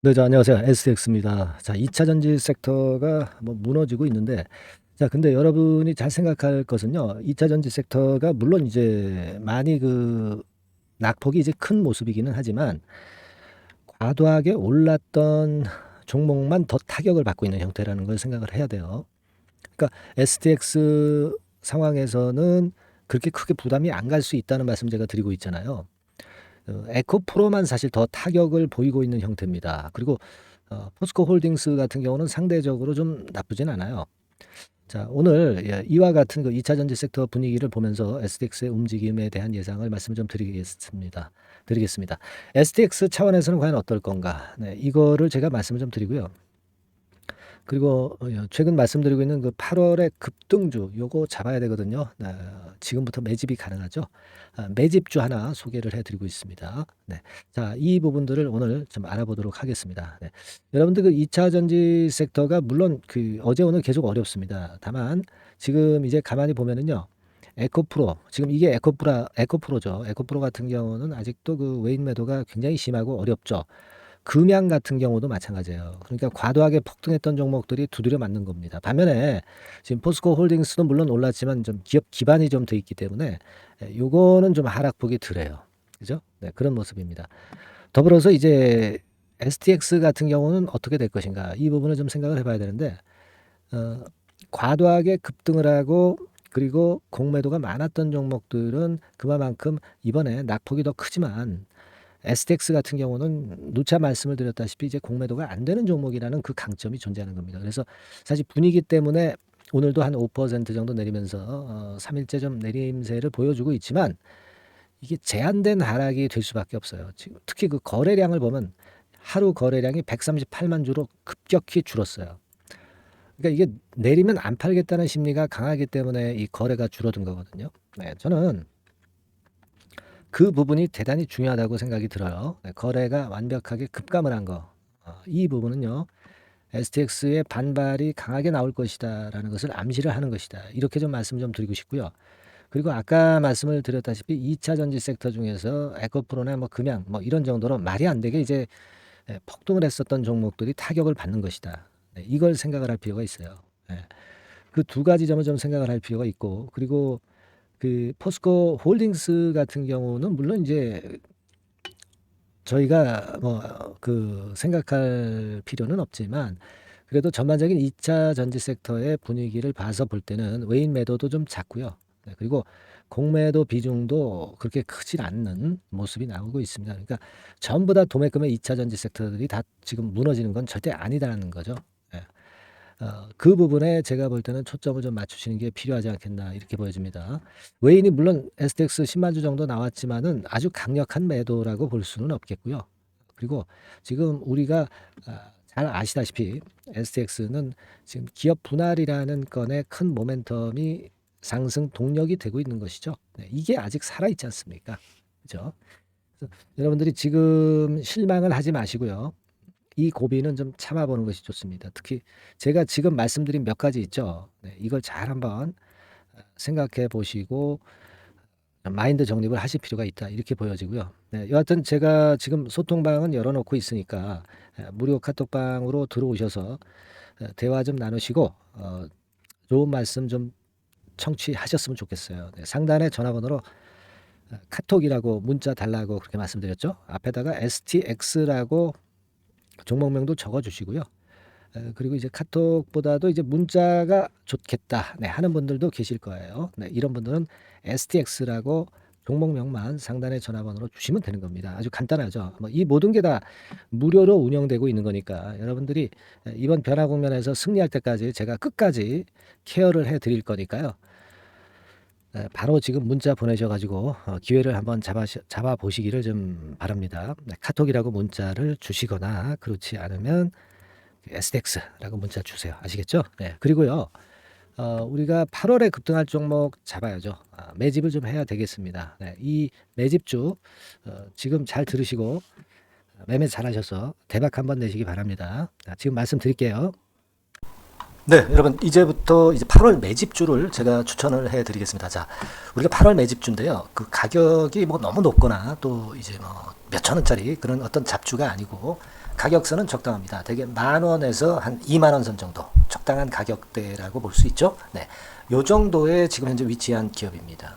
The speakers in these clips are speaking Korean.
네, 안녕하세요. STX입니다. 자, 2차 전지 섹터가 뭐 무너지고 있는데, 자, 근데 여러분이 잘 생각할 것은요, 2차 전지 섹터가 물론 이제 많이 낙폭이 이제 큰 모습이기는 하지만, 과도하게 올랐던 종목만 더 타격을 받고 있는 형태라는 걸 생각을 해야 돼요. 그러니까 STX 상황에서는 그렇게 크게 부담이 안 갈 수 있다는 말씀 제가 드리고 있잖아요. 에코프로만 사실 더 타격을 보이고 있는 형태입니다. 그리고 포스코 홀딩스 같은 경우는 상대적으로 좀 나쁘진 않아요. 자, 오늘 이와 같은 2차 전지 섹터 분위기를 보면서 STX의 움직임에 대한 예상을 말씀 좀 드리겠습니다. STX 차원에서는 과연 어떨 건가? 네, 이거를 제가 말씀을 좀 드리고요. 그리고 최근 말씀드리고 있는 그 8월의 급등주 요거 잡아야 되거든요. 지금부터 매집이 가능하죠. 매집주 하나 소개를 해드리고 있습니다. 네. 자, 이 부분들을 오늘 좀 알아보도록 하겠습니다. 네. 여러분들 그 2차 전지 섹터가 물론 그 어제 오늘 계속 어렵습니다. 다만 지금 이제 가만히 보면은요. 에코프로 지금 이게 에코프로죠. 에코프로 같은 경우는 아직도 그 외인 매도가 굉장히 심하고 어렵죠. 금양 같은 경우도 마찬가지예요. 그러니까 과도하게 폭등했던 종목들이 두드려 맞는 겁니다. 반면에 지금 포스코 홀딩스도 물론 올랐지만 좀 기업 기반이 좀 돼 있기 때문에 요거는 좀 하락폭이 덜해요. 그죠? 네, 그런 모습입니다. 더불어서 이제 STX 같은 경우는 어떻게 될 것인가? 이 부분을 좀 생각을 해봐야 되는데 어, 과도하게 급등을 하고 그리고 공매도가 많았던 종목들은 그만큼 이번에 낙폭이 더 크지만 STX 같은 경우는 누차 말씀을 드렸다시피 이제 공매도가 안 되는 종목이라는 그 강점이 존재하는 겁니다. 그래서 사실 분위기 때문에 오늘도 한 5% 정도 내리면서 3일째 좀 내림세를 보여주고 있지만 이게 제한된 하락이 될 수밖에 없어요. 지금 특히 그 거래량을 보면 하루 거래량이 138만 주로 급격히 줄었어요. 그러니까 이게 내리면 안 팔겠다는 심리가 강하기 때문에 이 거래가 줄어든 거거든요. 네, 저는 그 부분이 대단히 중요하다고 생각이 들어요. 네, 거래가 완벽하게 급감을 한 거. 이 부분은요. STX의 반발이 강하게 나올 것이다라는 것을 암시를 하는 것이다. 이렇게 좀 말씀 좀 드리고 싶고요. 그리고 아까 말씀을 드렸다시피 2차 전지 섹터 중에서 에코프로나 뭐 금양 뭐 이런 정도로 말이 안 되게 이제 폭등을 했었던 종목들이 타격을 받는 것이다. 네, 이걸 생각을 할 필요가 있어요. 그 두 가지 점을 좀 생각을 할 필요가 있고 그리고 그 포스코 홀딩스 같은 경우는 물론 이제 저희가 뭐 생각할 필요는 없지만 그래도 전반적인 2차 전지 섹터의 분위기를 봐서 볼 때는 외인 매도도 좀 작고요. 네, 그리고 공매도 비중도 그렇게 크질 않는 모습이 나오고 있습니다. 그러니까 전부 다 도매금의 2차 전지 섹터들이 다 지금 무너지는 건 절대 아니다라는 거죠. 예. 그 부분에 제가 볼 때는 초점을 좀 맞추시는 게 필요하지 않겠나 이렇게 보여집니다. 외인이 물론 STX 10만 주 정도 나왔지만은 아주 강력한 매도라고 볼 수는 없겠고요. 그리고 지금 우리가 잘 아시다시피 STX는 지금 기업 분할이라는 건에 큰 모멘텀이 상승 동력이 되고 있는 것이죠. 네, 이게 아직 살아있지 않습니까? 그죠? 그래서 여러분들이 지금 실망을 하지 마시고요. 이 고비는 좀 참아보는 것이 좋습니다. 특히 제가 지금 말씀드린 몇 가지 있죠. 네, 이걸 잘 한번 생각해 보시고 마인드 정립을 하실 필요가 있다. 이렇게 보여지고요. 네, 여하튼 제가 지금 소통방은 열어놓고 있으니까 무료 카톡방으로 들어오셔서 대화 좀 나누시고 좋은 말씀 좀 청취하셨으면 좋겠어요. 네, 상단에 전화번호로 카톡이라고 문자 달라고 그렇게 말씀드렸죠. 앞에다가 STX라고 종목명도 적어주시고요. 그리고 이제 카톡보다도 이제 문자가 좋겠다 네, 하는 분들도 계실 거예요. 네, 이런 분들은 STX라고 종목명만 상단의 전화번호로 주시면 되는 겁니다. 아주 간단하죠. 뭐 이 모든 게 다 무료로 운영되고 있는 거니까 여러분들이 이번 변화 국면에서 승리할 때까지 제가 끝까지 케어를 해드릴 거니까요. 바로 지금 문자 보내셔가지고 기회를 한번 잡아 보시기를 좀 바랍니다. 네, 카톡이라고 문자를 주시거나 그렇지 않으면 SDX라고 문자 주세요. 아시겠죠? 네. 그리고요. 우리가 8월에 급등할 종목 잡아야죠. 매집을 좀 해야 되겠습니다. 네. 이 매집주 지금 잘 들으시고 매매 잘하셔서 대박 한번 내시기 바랍니다. 자, 지금 말씀드릴게요. 네, 여러분 이제부터 이제 8월 매집주를 제가 추천을 해드리겠습니다. 자, 우리가 8월 매집주인데요. 그 가격이 뭐 너무 높거나 또 이제 뭐 몇천 원짜리 그런 어떤 잡주가 아니고 가격선은 적당합니다. 대개 10,000원에서 한 20,000원 선 정도 적당한 가격대라고 볼 수 있죠. 네, 요 정도에 지금 현재 위치한 기업입니다.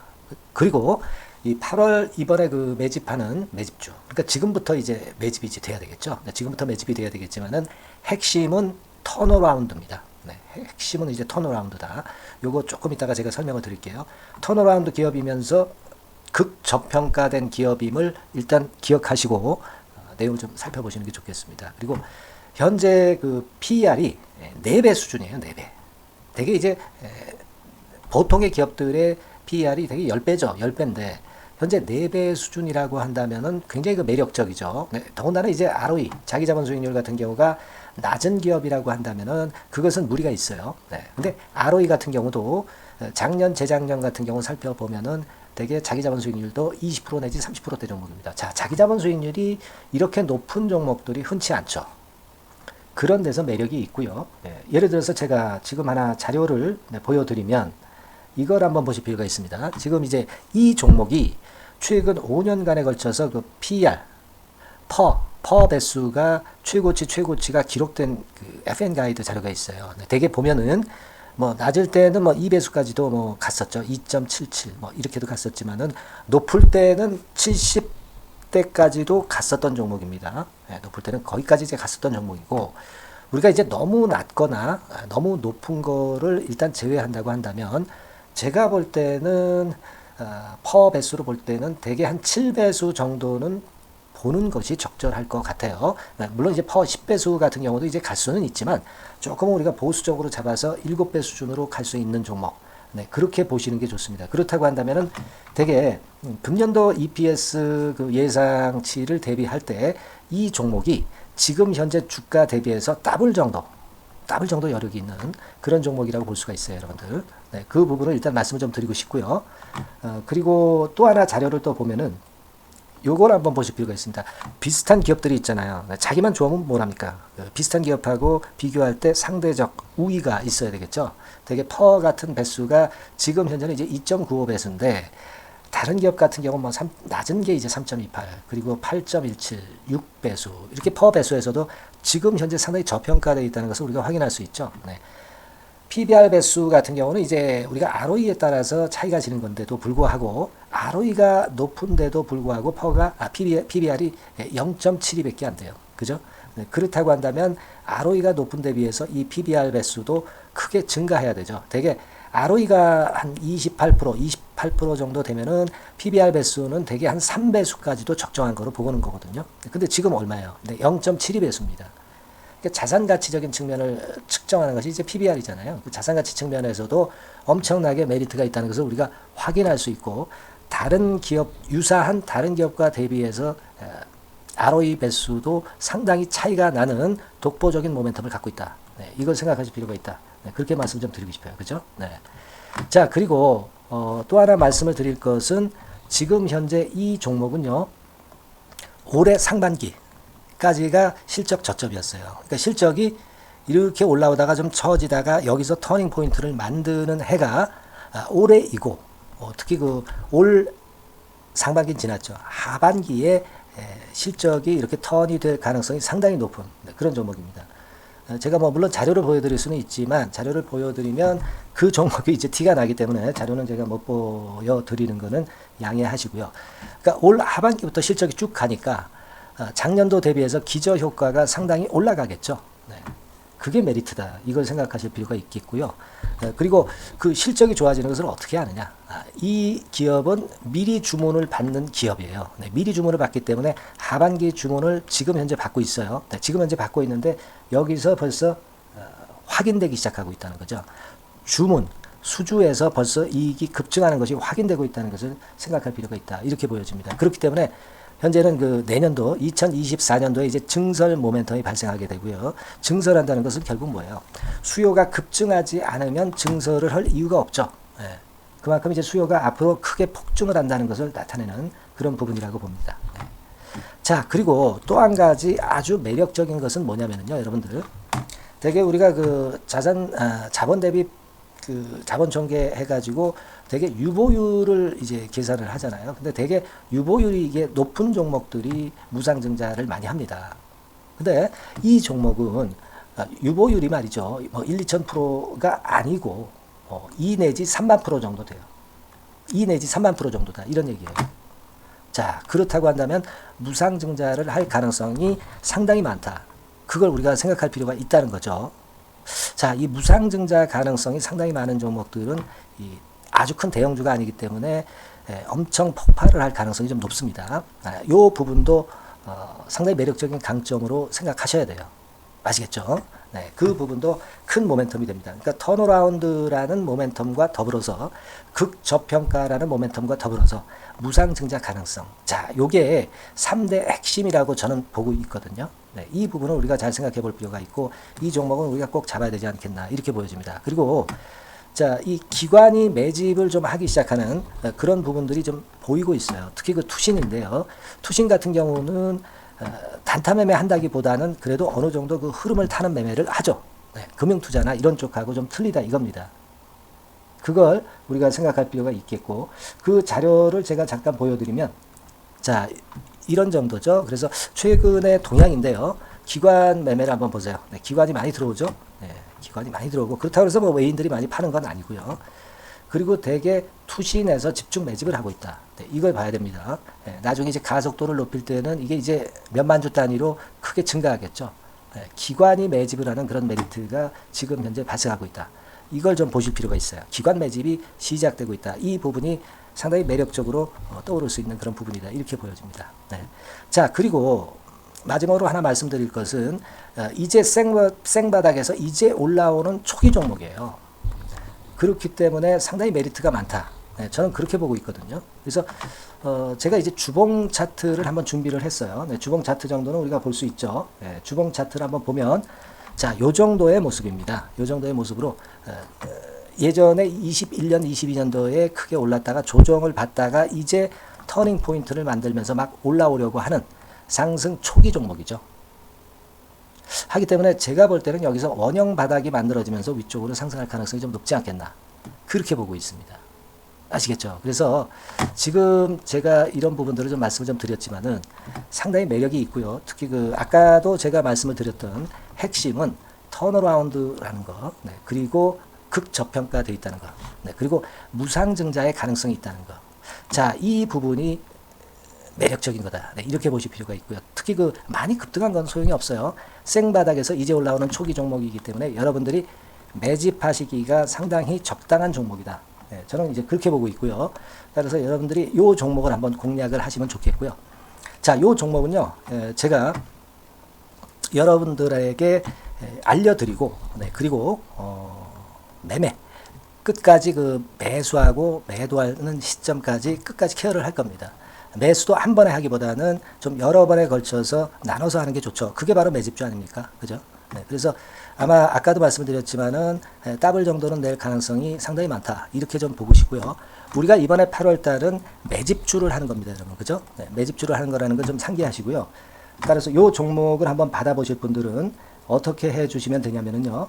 그리고 이 8월 이번에 그 매집하는 매집주, 그러니까 지금부터 이제 매집이 이제 돼야 되겠죠. 네, 지금부터 매집이 돼야 되겠지만은 핵심은 턴어라운드입니다. 네, 핵심은 이제 턴어라운드다. 요거 조금 이따가 제가 설명을 드릴게요. 턴어라운드 기업이면서 극저평가된 기업임을 일단 기억하시고 내용 좀 살펴보시는 게 좋겠습니다. 그리고 현재 그 PER이 4배 수준이에요. 4배. 되게 이제 보통의 기업들의 PER이 되게 10배죠. 10배인데 현재 4배 수준이라고 한다면은 굉장히 그 매력적이죠. 네, 더군다나 이제 ROE, 자기자본 수익률 같은 경우가 낮은 기업이라고 한다면은 그것은 무리가 있어요. 네. 근데 ROE 같은 경우도 작년, 재작년 같은 경우 살펴보면은 되게 자기자본 수익률도 20% 내지 30%대 종목입니다. 자, 자기자본 수익률이 이렇게 높은 종목들이 흔치 않죠. 그런 데서 매력이 있고요. 네. 예를 들어서 제가 지금 하나 자료를 보여드리면 이걸 한번 보실 필요가 있습니다. 지금 이제 이 종목이 최근 5년간에 걸쳐서 그 PER, 퍼 배수가 최고치가 기록된 그 FN 가이드 자료가 있어요. 대개 보면은 뭐 낮을 때는 뭐 2배수까지도 뭐 갔었죠. 2.77 뭐 이렇게도 갔었지만은 높을 때는 70대까지도 갔었던 종목입니다. 네, 높을 때는 거기까지 이제 갔었던 종목이고 우리가 이제 너무 낮거나 너무 높은 거를 일단 제외한다고 한다면 제가 볼 때는 퍼 배수로 볼 때는 대개 한 7배수 정도는 보는 것이 적절할 것 같아요. 물론 이제 퍼 10배수 같은 경우도 이제 갈 수는 있지만 조금 우리가 보수적으로 잡아서 7배 수준으로 갈 수 있는 종목. 네, 그렇게 보시는 게 좋습니다. 그렇다고 한다면은 되게 금년도 EPS 그 예상치를 대비할 때 이 종목이 지금 현재 주가 대비해서 더블 정도 여력이 있는 그런 종목이라고 볼 수가 있어요, 여러분들. 네, 그 부분을 일단 말씀을 좀 드리고 싶고요. 그리고 또 하나 자료를 또 보면은 요걸 한번 보실 필요가 있습니다. 비슷한 기업들이 있잖아요. 자기만 좋으면 뭐랍니까? 비슷한 기업하고 비교할 때 상대적 우위가 있어야 되겠죠. 되게 퍼 같은 배수가 지금 현재는 이제 2.95배수인데 다른 기업 같은 경우는 뭐 낮은 게 이제 3.28 그리고 8.17 6배수 이렇게 퍼 배수에서도 지금 현재 상당히 저평가되어 있다는 것을 우리가 확인할 수 있죠. 네. PBR 배수 같은 경우는 이제 우리가 ROE에 따라서 차이가 지는 건데도 불구하고 ROE가 높은데도 불구하고 PBR이 0.72밖에 안 돼요. 그죠? 네, 그렇다고 한다면 ROE가 높은 데 비해서 이 PBR 배수도 크게 증가해야 되죠. 되게 ROE가 한 28% 정도 되면은 PBR 배수는 되게 한 3배수까지도 적정한 거로 보고는 거거든요. 근데 지금 얼마예요? 네, 0.72배수입니다. 자산 가치적인 측면을 측정하는 것이 이제 PBR이잖아요. 그 자산 가치 측면에서도 엄청나게 메리트가 있다는 것을 우리가 확인할 수 있고 다른 기업 유사한 다른 기업과 대비해서 ROE 배수도 상당히 차이가 나는 독보적인 모멘텀을 갖고 있다. 네, 이걸 생각하실 필요가 있다. 네, 그렇게 말씀 좀 드리고 싶어요. 그죠? 네. 자, 그리고 또 하나 말씀을 드릴 것은 지금 현재 이 종목은요. 올해 상반기까지가 실적 저점이었어요. 그러니까 실적이 이렇게 올라오다가 좀 처지다가 여기서 터닝 포인트를 만드는 해가 올해이고 특히 그 올 상반기는 지났죠. 하반기에 실적이 이렇게 턴이 될 가능성이 상당히 높은 그런 종목입니다. 제가 뭐 물론 자료를 보여드릴 수는 있지만 자료를 보여드리면 그 종목이 이제 티가 나기 때문에 자료는 제가 못 보여드리는 거는 양해하시고요. 그러니까 올 하반기부터 실적이 쭉 가니까 작년도 대비해서 기저 효과가 상당히 올라가겠죠. 네. 그게 메리트다. 이걸 생각하실 필요가 있겠고요. 그리고 그 실적이 좋아지는 것을 어떻게 아느냐. 이 기업은 미리 주문을 받는 기업이에요. 네, 미리 주문을 받기 때문에 하반기 주문을 지금 현재 받고 있어요. 네, 지금 현재 받고 있는데 여기서 벌써 확인되기 시작하고 있다는 거죠. 주문, 수주에서 벌써 이익이 급증하는 것이 확인되고 있다는 것을 생각할 필요가 있다. 이렇게 보여집니다. 그렇기 때문에 현재는 그 내년도 2024년도에 이제 증설 모멘텀이 발생하게 되고요. 증설한다는 것은 결국 뭐예요? 수요가 급증하지 않으면 증설을 할 이유가 없죠. 네. 그만큼 이제 수요가 앞으로 크게 폭증을 한다는 것을 나타내는 그런 부분이라고 봅니다. 네. 자, 그리고 또 한 가지 아주 매력적인 것은 뭐냐면요, 여러분들. 되게 우리가 그 자본 대비 그 자본 전개해가지고 되게 유보율을 이제 계산을 하잖아요. 근데 되게 유보율이 이게 높은 종목들이 무상증자를 많이 합니다. 근데 이 종목은 유보율이 말이죠. 뭐 1, 2,000%가 아니고 2 내지 3만 프로 정도 돼요. 2 내지 3만 프로 정도다. 이런 얘기예요. 자, 그렇다고 한다면 무상증자를 할 가능성이 상당히 많다. 그걸 우리가 생각할 필요가 있다는 거죠. 자, 이 무상증자 가능성이 상당히 많은 종목들은 아주 큰 대형주가 아니기 때문에 엄청 폭발을 할 가능성이 좀 높습니다. 이 부분도 상당히 매력적인 강점으로 생각하셔야 돼요. 아시겠죠? 네, 그 부분도 큰 모멘텀이 됩니다. 그러니까 턴어라운드라는 모멘텀과 더불어서 극저평가라는 모멘텀과 더불어서 무상증자 가능성. 자, 요게 3대 핵심이라고 저는 보고 있거든요. 네, 이 부분은 우리가 잘 생각해 볼 필요가 있고 이 종목은 우리가 꼭 잡아야 되지 않겠나 이렇게 보여집니다. 그리고 자, 이 기관이 매집을 좀 하기 시작하는 그런 부분들이 좀 보이고 있어요. 특히 그 투신인데요. 투신 같은 경우는 단타 매매 한다기보다는 그래도 어느 정도 그 흐름을 타는 매매를 하죠. 네, 금융투자나 이런 쪽하고 좀 틀리다 이겁니다. 그걸 우리가 생각할 필요가 있겠고 그 자료를 제가 잠깐 보여드리면 자, 이런 정도죠. 그래서 최근의 동향인데요. 기관 매매를 한번 보세요. 네, 기관이 많이 들어오죠. 네, 기관이 많이 들어오고 그렇다고 해서 뭐 외인들이 많이 파는 건 아니고요. 그리고 대개 투신에서 집중 매집을 하고 있다. 네, 이걸 봐야 됩니다. 네, 나중에 이제 가속도를 높일 때는 이게 이제 몇만 주 단위로 크게 증가하겠죠. 네, 기관이 매집을 하는 그런 메리트가 지금 현재 발생하고 있다. 이걸 좀 보실 필요가 있어요. 기관 매집이 시작되고 있다. 이 부분이 상당히 매력적으로 떠오를 수 있는 그런 부분이다. 이렇게 보여집니다. 네. 자, 그리고 마지막으로 하나 말씀드릴 것은 이제 생바닥에서 이제 올라오는 초기 종목이에요. 그렇기 때문에 상당히 메리트가 많다. 네, 저는 그렇게 보고 있거든요. 그래서 제가 이제 주봉 차트를 한번 준비를 했어요. 네, 주봉 차트 정도는 우리가 볼 수 있죠. 네, 주봉 차트를 한번 보면 자, 요 정도의 모습입니다. 요 정도의 모습으로 예전에 21년, 22년도에 크게 올랐다가 조정을 받다가 이제 터닝 포인트를 만들면서 막 올라오려고 하는 상승 초기 종목이죠. 하기 때문에 제가 볼 때는 여기서 원형 바닥이 만들어지면서 위쪽으로 상승할 가능성이 좀 높지 않겠나. 그렇게 보고 있습니다. 아시겠죠? 그래서 지금 제가 이런 부분들을 좀 말씀을 좀 드렸지만은 상당히 매력이 있고요. 특히 그 아까도 제가 말씀을 드렸던 핵심은 턴어라운드라는 거, 네, 그리고 극저평가되어 있다는 거, 네, 그리고 무상증자의 가능성이 있다는 거. 자, 이 부분이 매력적인 거다. 네, 이렇게 보실 필요가 있고요. 특히 그 많이 급등한 건 소용이 없어요. 생바닥에서 이제 올라오는 초기 종목이기 때문에 여러분들이 매집하시기가 상당히 적당한 종목이다. 네, 저는 이제 그렇게 보고 있고요. 따라서 여러분들이 이 종목을 한번 공략을 하시면 좋겠고요. 자, 이 종목은요, 제가 여러분들에게 알려드리고, 네, 그리고 매매 끝까지 그 매수하고 매도하는 시점까지 끝까지 케어를 할 겁니다. 매수도 한 번에 하기보다는 좀 여러 번에 걸쳐서 나눠서 하는 게 좋죠. 그게 바로 매집주 아닙니까? 그죠? 네, 그래서 아마 아까도 말씀드렸지만은 더블 정도는 낼 가능성이 상당히 많다. 이렇게 좀 보시고요. 우리가 이번에 8월 달은 매집주를 하는 겁니다, 여러분. 그죠? 네, 매집주를 하는 거라는 걸 좀 상기하시고요. 따라서 이 종목을 한번 받아보실 분들은 어떻게 해 주시면 되냐면요.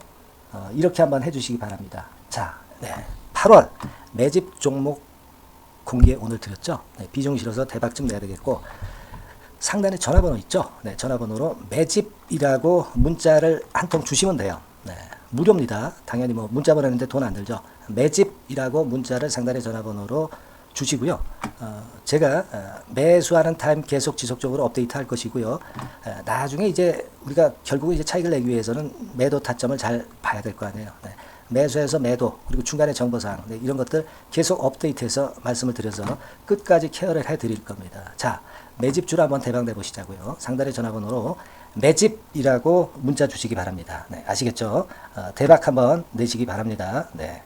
이렇게 한번 해 주시기 바랍니다. 자, 네, 8월 매집 종목 공개 오늘 드렸죠. 네, 비중 실어서 대박 좀 내야 되겠고 상단에 전화번호 있죠. 네, 전화번호로 매집이라고 문자를 한 통 주시면 돼요. 네, 무료입니다. 당연히 뭐 문자 보내는데 돈 안 들죠. 매집이라고 문자를 상단의 전화번호로 주시고요. 제가 매수하는 타임 계속 지속적으로 업데이트 할 것이고요. 나중에 이제 우리가 결국 이제 차익을 내기 위해서는 매도 타점을 잘 봐야 될 거 아니에요. 네. 매수해서 매도 그리고 중간에 정보사항, 네, 이런 것들 계속 업데이트해서 말씀을 드려서 끝까지 케어를 해드릴 겁니다. 자, 매집주로 한번 대박 내보시자고요. 상단의 전화번호로 매집이라고 문자 주시기 바랍니다. 네, 아시겠죠? 대박 한번 내시기 바랍니다. 네.